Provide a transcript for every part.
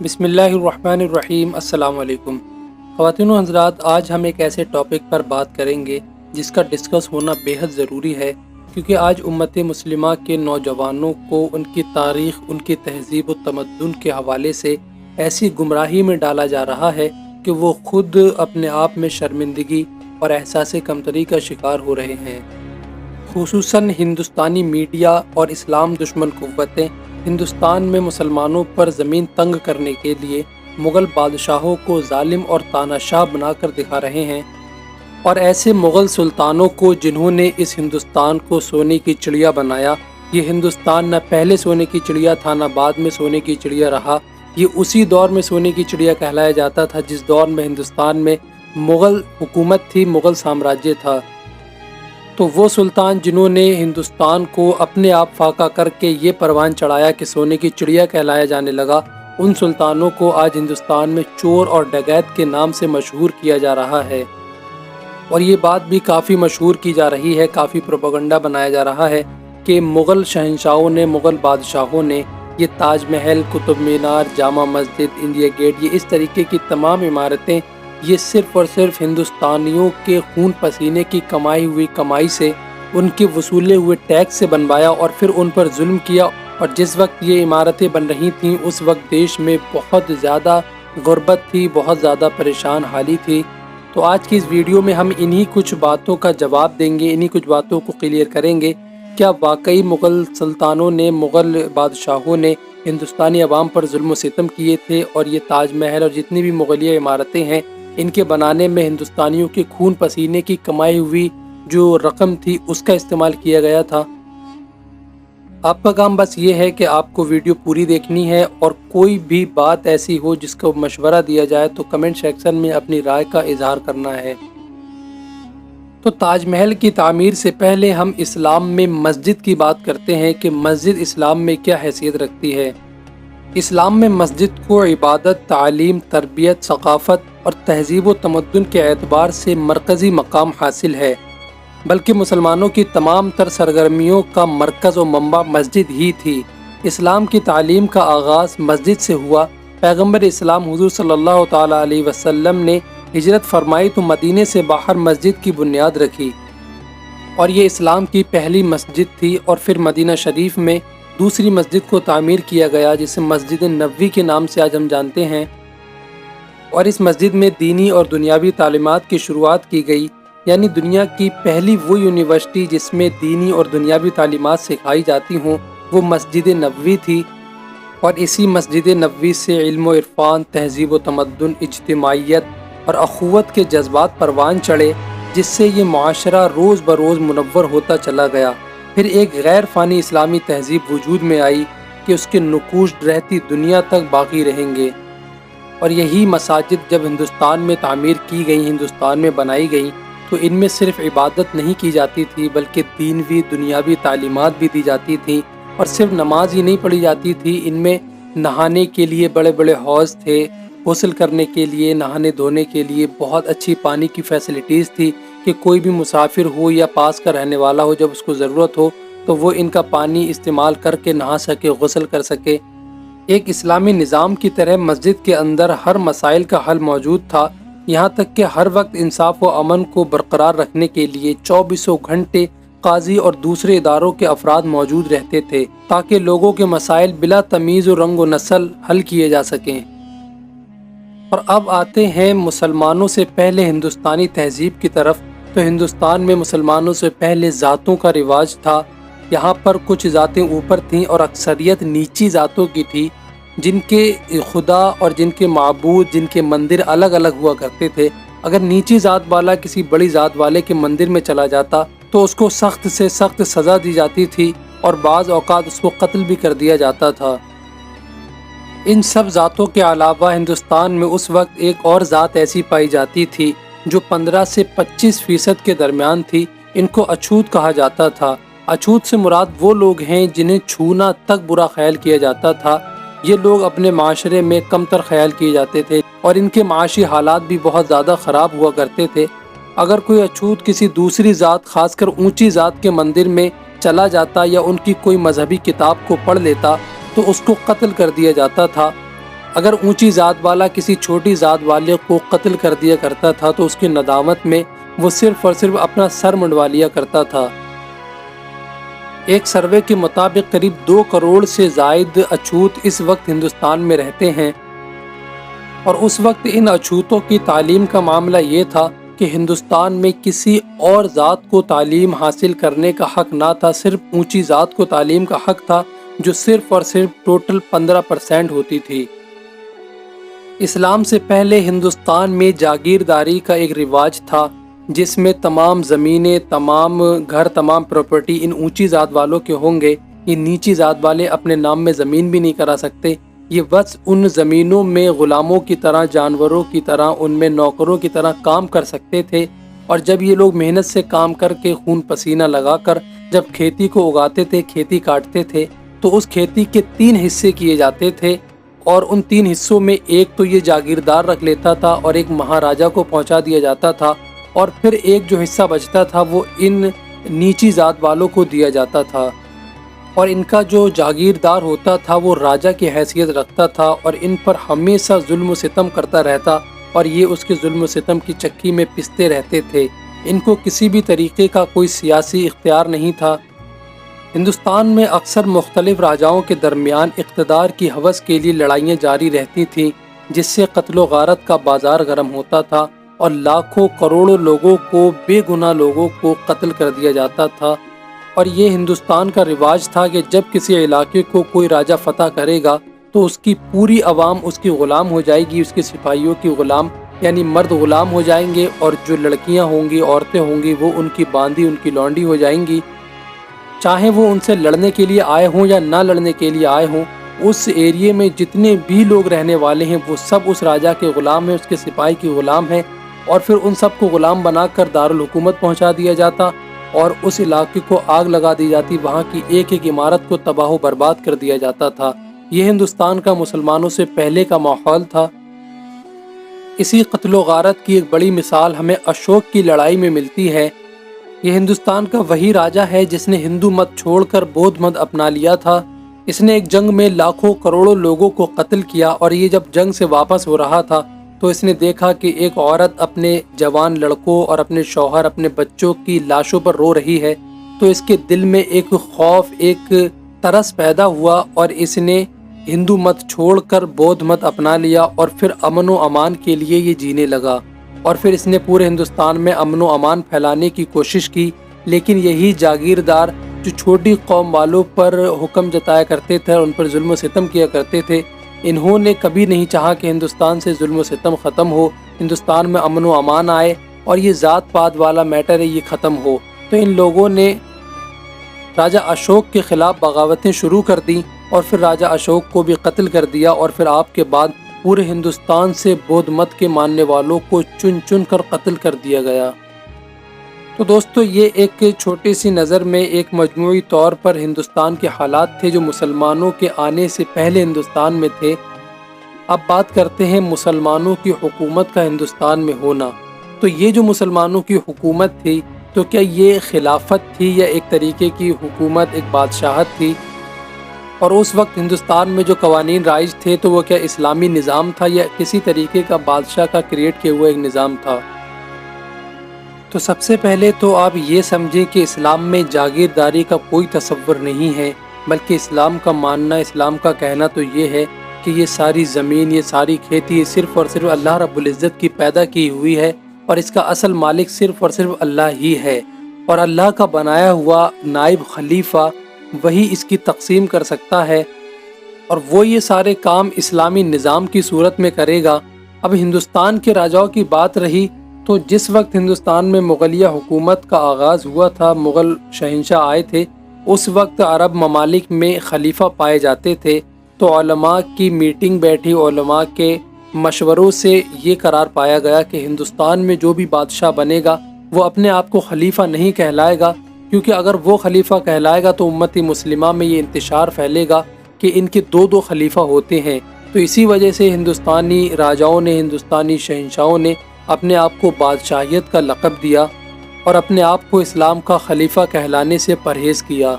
بسم اللہ الرحمن الرحیم۔ السلام علیکم خواتین و حضرات، آج ہم ایک ایسے ٹاپک پر بات کریں گے جس کا ڈسکس ہونا بے حد ضروری ہے، کیونکہ آج امت مسلمہ کے نوجوانوں کو ان کی تاریخ، ان کی تہذیب و تمدن کے حوالے سے ایسی گمراہی میں ڈالا جا رہا ہے کہ وہ خود اپنے آپ میں شرمندگی اور احساس کمتری کا شکار ہو رہے ہیں۔ خصوصاً ہندوستانی میڈیا اور اسلام دشمن قوتیں ہندوستان میں مسلمانوں پر زمین تنگ کرنے کے لیے مغل بادشاہوں کو ظالم اور تاناشاہ بنا کر دکھا رہے ہیں، اور ایسے مغل سلطانوں کو جنہوں نے اس ہندوستان کو سونے کی چڑیا بنایا۔ یہ ہندوستان نہ پہلے سونے کی چڑیا تھا نہ بعد میں سونے کی چڑیا رہا، یہ اسی دور میں سونے کی چڑیا کہلایا جاتا تھا جس دور میں ہندوستان میں مغل حکومت تھی، مغل سامراجیہ تھا۔ تو وہ سلطان جنہوں نے ہندوستان کو اپنے آپ فاقہ کر کے یہ پروان چڑھایا کہ سونے کی چڑیا کہلایا جانے لگا، ان سلطانوں کو آج ہندوستان میں چور اور ڈکیت کے نام سے مشہور کیا جا رہا ہے، اور یہ بات بھی کافی مشہور کی جا رہی ہے، کافی پروپیگنڈا بنایا جا رہا ہے کہ مغل شہنشاہوں نے، مغل بادشاہوں نے یہ تاج محل، قطب مینار، جامع مسجد، انڈیا گیٹ، یہ اس طریقے کی تمام عمارتیں یہ صرف اور صرف ہندوستانیوں کے خون پسینے کی کمائی ہوئی کمائی سے، ان کے وصولے ہوئے ٹیکس سے بنوایا اور پھر ان پر ظلم کیا۔ اور جس وقت یہ عمارتیں بن رہی تھیں اس وقت دیش میں بہت زیادہ غربت تھی، بہت زیادہ پریشان حالی تھی۔ تو آج کی اس ویڈیو میں ہم انہی کچھ باتوں کا جواب دیں گے، انہی کچھ باتوں کو کلیئر کریں گے۔ کیا واقعی مغل سلطانوں نے، مغل بادشاہوں نے ہندوستانی عوام پر ظلم و ستم کیے تھے، اور یہ تاج محل اور جتنی بھی مغلیہ عمارتیں ہیں ان کے بنانے میں ہندوستانیوں کے خون پسینے کی کمائی ہوئی جو رقم تھی اس کا استعمال کیا گیا تھا؟ آپ کا کام بس یہ ہے کہ آپ کو ویڈیو پوری دیکھنی ہے، اور کوئی بھی بات ایسی ہو جس کو مشورہ دیا جائے تو کمنٹ سیکشن میں اپنی رائے کا اظہار کرنا ہے۔ تو تاج محل کی تعمیر سے پہلے ہم اسلام میں مسجد کی بات کرتے ہیں کہ مسجد اسلام میں کیا حیثیت رکھتی ہے۔ اسلام میں مسجد کو عبادت، تعلیم، تربیت، ثقافت اور تہذیب و تمدن کے اعتبار سے مرکزی مقام حاصل ہے، بلکہ مسلمانوں کی تمام تر سرگرمیوں کا مرکز و منبع مسجد ہی تھی۔ اسلام کی تعلیم کا آغاز مسجد سے ہوا۔ پیغمبر اسلام حضور صلی اللہ تعالیٰ علیہ وسلم نے ہجرت فرمائی تو مدینے سے باہر مسجد کی بنیاد رکھی، اور یہ اسلام کی پہلی مسجد تھی، اور پھر مدینہ شریف میں دوسری مسجد کو تعمیر کیا گیا جسے مسجد نبوی کے نام سے آج ہم جانتے ہیں، اور اس مسجد میں دینی اور دنیاوی تعلیمات کی شروعات کی گئی، یعنی دنیا کی پہلی وہ یونیورسٹی جس میں دینی اور دنیاوی تعلیمات سکھائی جاتی ہوں وہ مسجد نبوی تھی، اور اسی مسجد نبوی سے علم و عرفان، تہذیب و تمدن، اجتماعیت اور اخوت کے جذبات پروان چڑھے، جس سے یہ معاشرہ روز بروز منور ہوتا چلا گیا۔ پھر ایک غیر فانی اسلامی تہذیب وجود میں آئی کہ اس کے نقوش رہتی دنیا تک باقی رہیں گے، اور یہی مساجد جب ہندوستان میں تعمیر کی گئی، ہندوستان میں بنائی گئی، تو ان میں صرف عبادت نہیں کی جاتی تھی بلکہ دینوی دنیاوی تعلیمات بھی دی جاتی تھیں، اور صرف نماز ہی نہیں پڑھی جاتی تھی، ان میں نہانے کے لیے بڑے بڑے حوض تھے، غسل کرنے کے لیے، نہانے دھونے کے لیے بہت اچھی پانی کی فیسلٹیز تھی کہ کوئی بھی مسافر ہو یا پاس کا رہنے والا ہو، جب اس کو ضرورت ہو تو وہ ان کا پانی استعمال کر کے نہا سکے، غسل کر سکے۔ ایک اسلامی نظام کی طرح مسجد کے اندر ہر مسائل کا حل موجود تھا، یہاں تک کہ ہر وقت انصاف و امن کو برقرار رکھنے کے لیے 24 گھنٹے قاضی اور دوسرے اداروں کے افراد موجود رہتے تھے تاکہ لوگوں کے مسائل بلا تمیز و رنگ و نسل حل کیے جا سکیں۔ اور اب آتے ہیں مسلمانوں سے پہلے ہندوستانی تہذیب کی طرف۔ تو ہندوستان میں مسلمانوں سے پہلے ذاتوں کا رواج تھا، یہاں پر کچھ ذاتیں اوپر تھیں اور اکثریت نیچی ذاتوں کی تھی، جن کے خدا اور جن کے معبود، جن کے مندر الگ الگ ہوا کرتے تھے۔ اگر نیچی ذات والا کسی بڑی ذات والے کے مندر میں چلا جاتا تو اس کو سخت سے سخت سزا دی جاتی تھی، اور بعض اوقات اس کو قتل بھی کر دیا جاتا تھا۔ ان سب ذاتوں کے علاوہ ہندوستان میں اس وقت ایک اور ذات ایسی پائی جاتی تھی جو 15 سے 25% کے درمیان تھی، ان کو اچھوت کہا جاتا تھا۔ اچھوت سے مراد وہ لوگ ہیں جنہیں چھونا تک برا خیال کیا جاتا تھا۔ یہ لوگ اپنے معاشرے میں کمتر خیال کیے جاتے تھے، اور ان کے معاشی حالات بھی بہت زیادہ خراب ہوا کرتے تھے۔ اگر کوئی اچھوت کسی دوسری ذات، خاص کر اونچی ذات کے مندر میں چلا جاتا یا ان کی کوئی مذہبی کتاب کو پڑھ لیتا تو اس کو قتل کر دیا جاتا تھا، اگر اونچی ذات والا کسی چھوٹی ذات والے کو قتل کر دیا کرتا تھا تو اس کی ندامت میں وہ صرف اور صرف اپنا سر منڈوا لیا کرتا تھا۔ ایک سروے کے مطابق قریب 2 کروڑ سے زائد اچھوت اس وقت ہندوستان میں رہتے ہیں، اور اس وقت ان اچھوتوں کی تعلیم کا معاملہ یہ تھا کہ ہندوستان میں کسی اور ذات کو تعلیم حاصل کرنے کا حق نہ تھا، صرف اونچی ذات کو تعلیم کا حق تھا، جو صرف اور صرف ٹوٹل 15% ہوتی تھی۔ اسلام سے پہلے ہندوستان میں جاگیرداری کا ایک رواج تھا، جس میں تمام زمینیں، تمام گھر، تمام پراپرٹی ان اونچی ذات والوں کے ہوں گے۔ یہ نیچی ذات والے اپنے نام میں زمین بھی نہیں کرا سکتے۔ یہ بس ان زمینوں میں غلاموں کی طرح، جانوروں کی طرح، ان میں نوکروں کی طرح کام کر سکتے تھے، اور جب یہ لوگ محنت سے کام کر کے خون پسینہ لگا کر جب کھیتی کو اگاتے تھے، کھیتی کاٹتے تھے، تو اس کھیتی کے 3 حصے کیے جاتے تھے، اور ان 3 حصوں میں ایک تو یہ جاگیردار رکھ لیتا تھا اور ایک مہاراجا کو پہنچا دیا جاتا تھا، اور پھر ایک جو حصہ بچتا تھا وہ ان نیچی ذات والوں کو دیا جاتا تھا، اور ان کا جو جاگیردار ہوتا تھا وہ راجا کی حیثیت رکھتا تھا، اور ان پر ہمیشہ ظلم و ستم کرتا رہتا، اور یہ اس کے ظلم و ستم کی چکی میں پستے رہتے تھے۔ ان کو کسی بھی طریقے کا کوئی سیاسی اختیار نہیں تھا۔ ہندوستان میں اکثر مختلف راجاؤں کے درمیان اقتدار کی ہوس کے لیے لڑائیاں جاری رہتی تھیں، جس سے قتل و غارت کا بازار گرم ہوتا تھا، اور لاکھوں کروڑوں لوگوں کو، بے گناہ لوگوں کو قتل کر دیا جاتا تھا۔ اور یہ ہندوستان کا رواج تھا کہ جب کسی علاقے کو کوئی راجا فتح کرے گا تو اس کی پوری عوام اس کی غلام ہو جائے گی، اس کے سپاہیوں کی غلام، یعنی مرد غلام ہو جائیں گے، اور جو لڑکیاں ہوں گی، عورتیں ہوں گی، وہ ان کی باندھی، ان کی لونڈی ہو جائیں گی، چاہے وہ ان سے لڑنے کے لیے آئے ہوں یا نہ لڑنے کے لیے آئے ہوں۔ اس ایریے میں جتنے بھی لوگ رہنے والے ہیں وہ سب اس راجا کے غلام ہیں، اس کے سپاہی کی غلام ہیں، اور پھر ان سب کو غلام بنا کر دارالحکومت پہنچا دیا جاتا، اور اس علاقے کو آگ لگا دی جاتی، وہاں کی ایک ایک عمارت کو تباہ و برباد کر دیا جاتا تھا۔ یہ ہندوستان کا مسلمانوں سے پہلے کا ماحول تھا۔ اسی قتل و غارت کی ایک بڑی مثال ہمیں اشوک کی لڑائی میں ملتی ہے۔ یہ ہندوستان کا وہی راجا ہے جس نے ہندو مت چھوڑ کر بودھ مت اپنا لیا تھا۔ اس نے ایک جنگ میں لاکھوں کروڑوں لوگوں کو قتل کیا، اور یہ جب جنگ سے واپس ہو رہا تھا تو اس نے دیکھا کہ ایک عورت اپنے جوان لڑکوں اور اپنے شوہر، اپنے بچوں کی لاشوں پر رو رہی ہے، تو اس کے دل میں ایک خوف، ایک ترس پیدا ہوا، اور اس نے ہندو مت چھوڑ کر بودھ مت اپنا لیا، اور پھر امن و امان کے لیے یہ جینے لگا، اور پھر اس نے پورے ہندوستان میں امن و امان پھیلانے کی کوشش کی۔ لیکن یہی جاگیردار جو چھوٹی قوم والوں پر حکم جتایا کرتے تھے اور ان پر ظلم و ستم کیا کرتے تھے، انہوں نے کبھی نہیں چاہا کہ ہندوستان سے ظلم و ستم ختم ہو، ہندوستان میں امن و امان آئے، اور یہ ذات پات والا میٹر ہے یہ ختم ہو۔ تو ان لوگوں نے راجہ اشوک کے خلاف بغاوتیں شروع کر دیں، اور پھر راجہ اشوک کو بھی قتل کر دیا، اور پھر آپ کے بعد پورے ہندوستان سے بودھ مت کے ماننے والوں کو چن چن کر قتل کر دیا گیا۔ تو دوستو، یہ ایک چھوٹی سی نظر میں ایک مجموعی طور پر ہندوستان کے حالات تھے جو مسلمانوں کے آنے سے پہلے ہندوستان میں تھے۔ اب بات کرتے ہیں مسلمانوں کی حکومت کا ہندوستان میں ہونا۔ تو یہ جو مسلمانوں کی حکومت تھی، تو کیا یہ خلافت تھی یا ایک طریقے کی حکومت، ایک بادشاہت تھی؟ اور اس وقت ہندوستان میں جو قوانین رائج تھے تو وہ کیا اسلامی نظام تھا یا کسی طریقے کا بادشاہ کا کریٹ کیا ہوا ایک نظام تھا؟ تو سب سے پہلے تو آپ یہ سمجھیں کہ اسلام میں جاگیرداری کا کوئی تصور نہیں ہے، بلکہ اسلام کا ماننا، اسلام کا کہنا تو یہ ہے کہ یہ ساری زمین، یہ ساری کھیتی، یہ صرف اور صرف اللہ رب العزت کی پیدا کی ہوئی ہے، اور اس کا اصل مالک صرف اور صرف اللہ ہی ہے، اور اللہ کا بنایا ہوا نائب خلیفہ وہی اس کی تقسیم کر سکتا ہے، اور وہ یہ سارے کام اسلامی نظام کی صورت میں کرے گا۔ اب ہندوستان کے راجاؤں کی بات رہی، تو جس وقت ہندوستان میں مغلیہ حکومت کا آغاز ہوا تھا، مغل شہنشاہ آئے تھے، اس وقت عرب ممالک میں خلیفہ پائے جاتے تھے۔ تو علماء کی میٹنگ بیٹھی، علماء کے مشوروں سے یہ قرار پایا گیا کہ ہندوستان میں جو بھی بادشاہ بنے گا وہ اپنے آپ کو خلیفہ نہیں کہلائے گا، کیونکہ اگر وہ خلیفہ کہلائے گا تو امت مسلمہ میں یہ انتشار پھیلے گا کہ ان کے دو خلیفہ ہوتے ہیں۔ تو اسی وجہ سے ہندوستانی راجاؤں نے، ہندوستانی شہنشاہوں نے اپنے آپ کو بادشاہیت کا لقب دیا، اور اپنے آپ کو اسلام کا خلیفہ کہلانے سے پرہیز کیا۔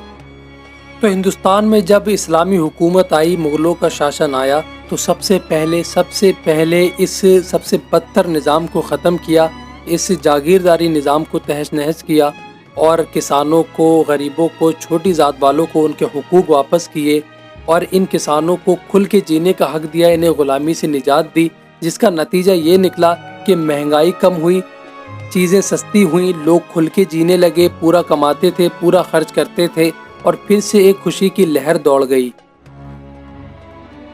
تو ہندوستان میں جب اسلامی حکومت آئی، مغلوں کا شاشن آیا، تو سب سے پہلے اس سب سے بدتر نظام کو ختم کیا، اس جاگیرداری نظام کو تہس نہس کیا، اور کسانوں کو، غریبوں کو، چھوٹی ذات والوں کو ان کے حقوق واپس کیے، اور ان کسانوں کو کھل کے جینے کا حق دیا، انہیں غلامی سے نجات دی، جس کا نتیجہ یہ نکلا کہ مہنگائی کم ہوئی، چیزیں سستی ہوئیں، لوگ کھل کے جینے لگے، پورا کماتے تھے، پورا خرچ کرتے تھے، اور پھر سے ایک خوشی کی لہر دوڑ گئی۔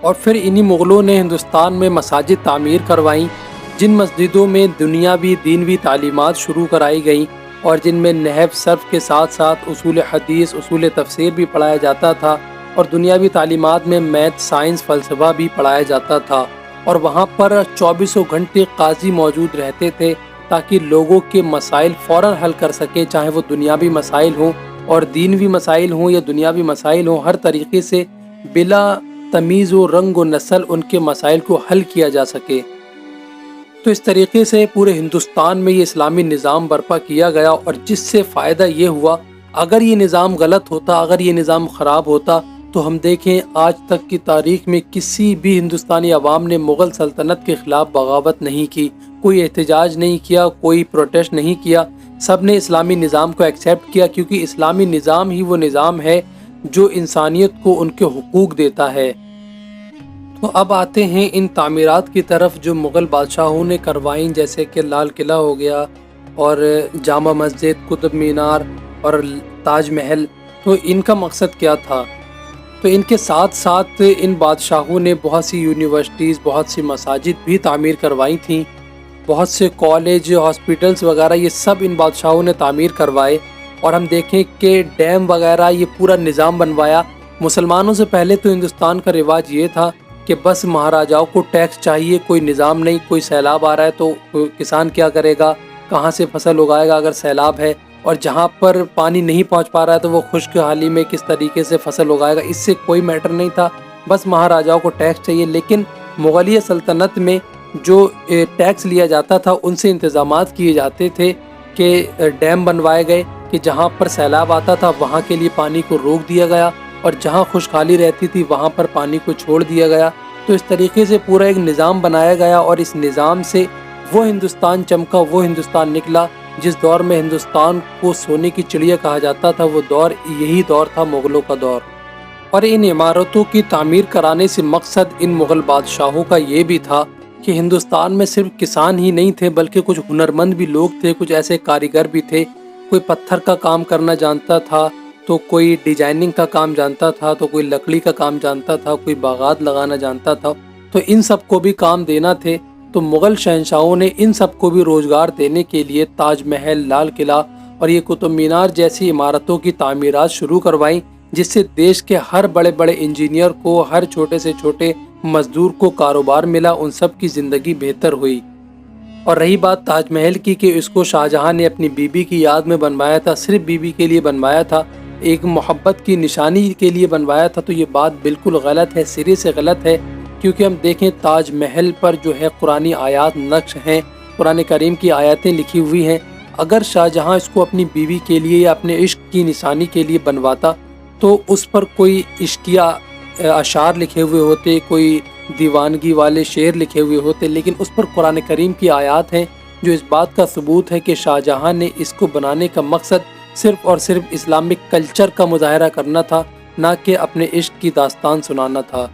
اور پھر انہی مغلوں نے ہندوستان میں مساجد تعمیر کروائیں، جن مسجدوں میں دنیاوی دینوی تعلیمات شروع کرائی گئیں، اور جن میں نحو صرف کے ساتھ ساتھ اصول حدیث، اصول تفسیر بھی پڑھایا جاتا تھا، اور دنیاوی تعلیمات میں میتھ، سائنس، فلسفہ بھی پڑھایا جاتا تھا، اور وہاں پر 24 گھنٹے قاضی موجود رہتے تھے تاکہ لوگوں کے مسائل فوراً حل کر سکے، چاہے وہ دنیاوی مسائل ہوں اور دینوی مسائل ہوں یا دنیاوی مسائل ہوں، ہر طریقے سے بلا تمیز و رنگ و نسل ان کے مسائل کو حل کیا جا سکے۔ تو اس طریقے سے پورے ہندوستان میں یہ اسلامی نظام برپا کیا گیا، اور جس سے فائدہ یہ ہوا، اگر یہ نظام غلط ہوتا، اگر یہ نظام خراب ہوتا، تو ہم دیکھیں آج تک کی تاریخ میں کسی بھی ہندوستانی عوام نے مغل سلطنت کے خلاف بغاوت نہیں کی، کوئی احتجاج نہیں کیا، کوئی پروٹیسٹ نہیں کیا، سب نے اسلامی نظام کو ایکسیپٹ کیا، کیونکہ اسلامی نظام ہی وہ نظام ہے جو انسانیت کو ان کے حقوق دیتا ہے۔ تو اب آتے ہیں ان تعمیرات کی طرف جو مغل بادشاہوں نے کروائیں، جیسے کہ لال قلعہ ہو گیا، اور جامع مسجد، قطب مینار اور تاج محل۔ تو ان کا مقصد کیا تھا؟ تو ان کے ساتھ ساتھ ان بادشاہوں نے بہت سی یونیورسٹیز، بہت سی مساجد بھی تعمیر کروائی تھیں، بہت سے کالج، ہاسپٹلز وغیرہ، یہ سب ان بادشاہوں نے تعمیر کروائے۔ اور ہم دیکھیں کہ ڈیم وغیرہ، یہ پورا نظام بنوایا۔ مسلمانوں سے پہلے تو ہندوستان کا رواج یہ تھا کہ بس مہاراجاؤں کو ٹیکس چاہیے، کوئی نظام نہیں، کوئی سیلاب آ رہا ہے تو کسان کیا کرے گا، کہاں سے فصل اگائے گا اگر سیلاب ہے، اور جہاں پر پانی نہیں پہنچ پا رہا ہے تو وہ خشک حالی میں کس طریقے سے فصل اگائے گا، اس سے کوئی میٹر نہیں تھا، بس مہاراجاؤں کو ٹیکس چاہیے۔ لیکن مغلیہ سلطنت میں جو ٹیکس لیا جاتا تھا، ان سے انتظامات کیے جاتے تھے کہ ڈیم بنوائے گئے کہ جہاں پر سیلاب آتا تھا وہاں کے لیے پانی کو روک دیا گیا، اور جہاں خشکحالی رہتی تھی وہاں پر پانی کو چھوڑ دیا گیا۔ تو اس طریقے سے پورا ایک نظام بنایا گیا، اور اس نظام سے وہ ہندوستان چمکا، وہ ہندوستان نکلا جس دور میں ہندوستان کو سونے کی چڑیا کہا جاتا تھا۔ وہ دور، یہی دور تھا مغلوں کا دور۔ اور ان عمارتوں کی تعمیر کرانے سے مقصد ان مغل بادشاہوں کا یہ بھی تھا کہ ہندوستان میں صرف کسان ہی نہیں تھے بلکہ کچھ ہنرمند بھی لوگ تھے، کچھ ایسے کاریگر بھی تھے، کوئی پتھر کا کام کرنا جانتا تھا، تو کوئی ڈیزائننگ کا کام جانتا تھا، تو کوئی لکڑی کا کام جانتا تھا، کوئی باغات لگانا جانتا تھا، تو ان سب کو بھی کام دینا تھے۔ تو مغل شہنشاہوں نے ان سب کو بھی روزگار دینے کے لیے تاج محل، لال قلعہ اور یہ قطب مینار جیسی عمارتوں کی تعمیرات شروع کروائیں، جس سے دیش کے ہر بڑے بڑے انجینئر کو، ہر چھوٹے سے چھوٹے مزدور کو کاروبار ملا، ان سب کی زندگی بہتر ہوئی۔ اور رہی بات تاج محل کی کہ اس کو شاہ جہاں نے اپنی بیوی کی یاد میں بنوایا تھا، صرف بیوی کے لیے بنوایا تھا، ایک محبت کی نشانی کے لیے بنوایا تھا، تو یہ بات بالکل غلط ہے، سرے سے غلط ہے، کیونکہ ہم دیکھیں تاج محل پر جو ہے قرآنی آیات نقش ہیں، قرآن کریم کی آیاتیں لکھی ہوئی ہیں۔ اگر شاہ جہاں اس کو اپنی بیوی کے لیے یا اپنے عشق کی نشانی کے لیے بنواتا تو اس پر کوئی عشقیہ اشعار لکھے ہوئے ہوتے، کوئی دیوانگی والے شعر لکھے ہوئے ہوتے، لیکن اس پر قرآن کریم کی آیات ہیں جو اس بات کا ثبوت ہے کہ شاہ جہاں نے اس کو بنانے کا مقصد صرف اور صرف اسلامک کلچر کا مظاہرہ کرنا تھا، نہ کہ اپنے عشق کی داستان سنانا تھا۔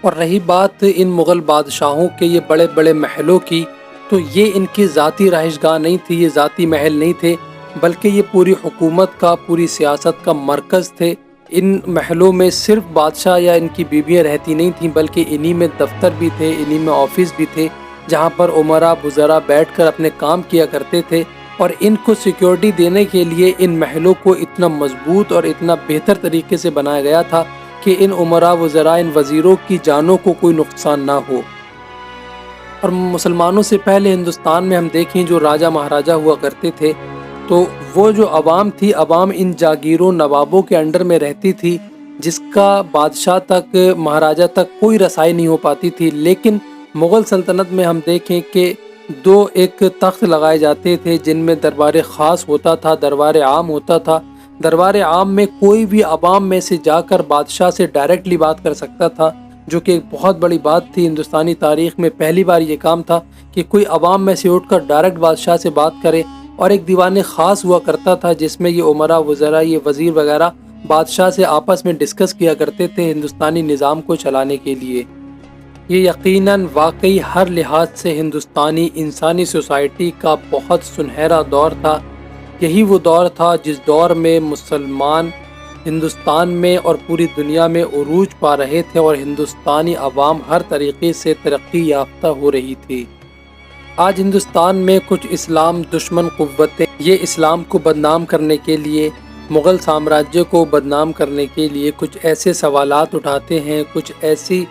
اور رہی بات ان مغل بادشاہوں کے یہ بڑے بڑے محلوں کی، تو یہ ان کی ذاتی رہائش گاہ نہیں تھی، یہ ذاتی محل نہیں تھے، بلکہ یہ پوری حکومت کا، پوری سیاست کا مرکز تھے۔ ان محلوں میں صرف بادشاہ یا ان کی بیویاں رہتی نہیں تھیں، بلکہ انہی میں دفتر بھی تھے، انہی میں آفس بھی تھے، جہاں پر امراء وزراء بیٹھ کر اپنے کام کیا کرتے تھے۔ اور ان کو سیکیورٹی دینے کے لیے ان محلوں کو اتنا مضبوط اور اتنا بہتر طریقے سے بنایا گیا تھا کہ ان امراء وزراء، ان وزیروں کی جانوں کو کوئی نقصان نہ ہو۔ اور مسلمانوں سے پہلے ہندوستان میں ہم دیکھیں جو راجہ مہاراجہ ہوا کرتے تھے، تو وہ جو عوام تھی، عوام ان جاگیروں، نوابوں کے انڈر میں رہتی تھی، جس کا بادشاہ تک، مہاراجہ تک کوئی رسائی نہیں ہو پاتی تھی۔ لیکن مغل سلطنت میں ہم دیکھیں کہ ایک تخت لگائے جاتے تھے جن میں دربار خاص ہوتا تھا، دربار عام ہوتا تھا۔ دربار عام میں کوئی بھی عوام میں سے جا کر بادشاہ سے ڈائریکٹلی بات کر سکتا تھا، جو کہ ایک بہت بڑی بات تھی۔ ہندوستانی تاریخ میں پہلی بار یہ کام تھا کہ کوئی عوام میں سے اٹھ کر ڈائریکٹ بادشاہ سے بات کرے، اور ایک دیوان خاص ہوا کرتا تھا جس میں یہ امراء، وزراء، یہ وزیر وغیرہ بادشاہ سے آپس میں ڈسکس کیا کرتے تھے ہندوستانی نظام کو چلانے کے لیے۔ یہ یقیناً واقعی ہر لحاظ سے ہندوستانی انسانی سوسائٹی کا بہت سنہرا دور تھا۔ یہی وہ دور تھا جس دور میں مسلمان ہندوستان میں اور پوری دنیا میں عروج پا رہے تھے، اور ہندوستانی عوام ہر طریقے سے ترقی یافتہ ہو رہی تھی۔ آج ہندوستان میں کچھ اسلام دشمن قوتیں یہ اسلام کو بدنام کرنے کے لیے، مغل سامراجیہ کو بدنام کرنے کے لیے کچھ ایسے سوالات اٹھاتے ہیں، کچھ ایسی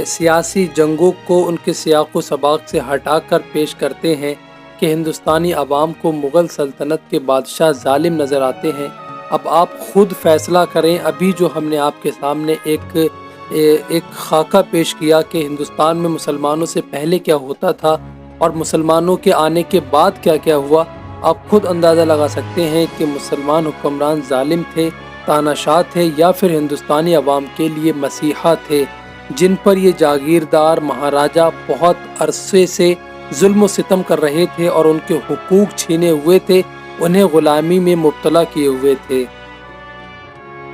سیاسی جنگوں کو ان کے سیاق و سباق سے ہٹا کر پیش کرتے ہیں کہ ہندوستانی عوام کو مغل سلطنت کے بادشاہ ظالم نظر آتے ہیں۔ اب آپ خود فیصلہ کریں۔ ابھی جو ہم نے آپ کے سامنے ایک خاکہ پیش کیا کہ ہندوستان میں مسلمانوں سے پہلے کیا ہوتا تھا اور مسلمانوں کے آنے کے بعد کیا کیا ہوا، آپ خود اندازہ لگا سکتے ہیں کہ مسلمان حکمران ظالم تھے، تاناشاہ تھے، یا پھر ہندوستانی عوام کے لیے مسیحا تھے، جن پر یہ جاگیردار مہاراجہ بہت عرصے سے ظلم و ستم کر رہے تھے اور ان کے حقوق چھینے ہوئے تھے، انہیں غلامی میں مبتلا کیے ہوئے تھے۔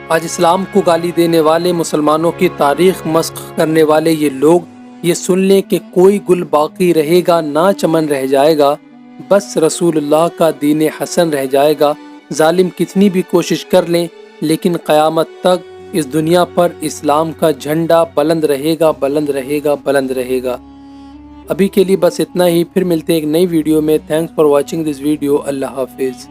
آج اسلام کو گالی دینے والے، مسلمانوں کی تاریخ مسخ کرنے والے یہ لوگ یہ سن لیں کہ کوئی گل باقی رہے گا نہ چمن رہ جائے گا، بس رسول اللہ کا دین حسن رہ جائے گا۔ ظالم کتنی بھی کوشش کر لیں، لیکن قیامت تک اس دنیا پر اسلام کا جھنڈا بلند رہے گا، بلند رہے گا، بلند رہے گا۔ ابھی کے لیے بس اتنا ہی، پھر ملتے ہیں ایک نئی ویڈیو میں۔ Thanks for watching this video. اللہ حافظ۔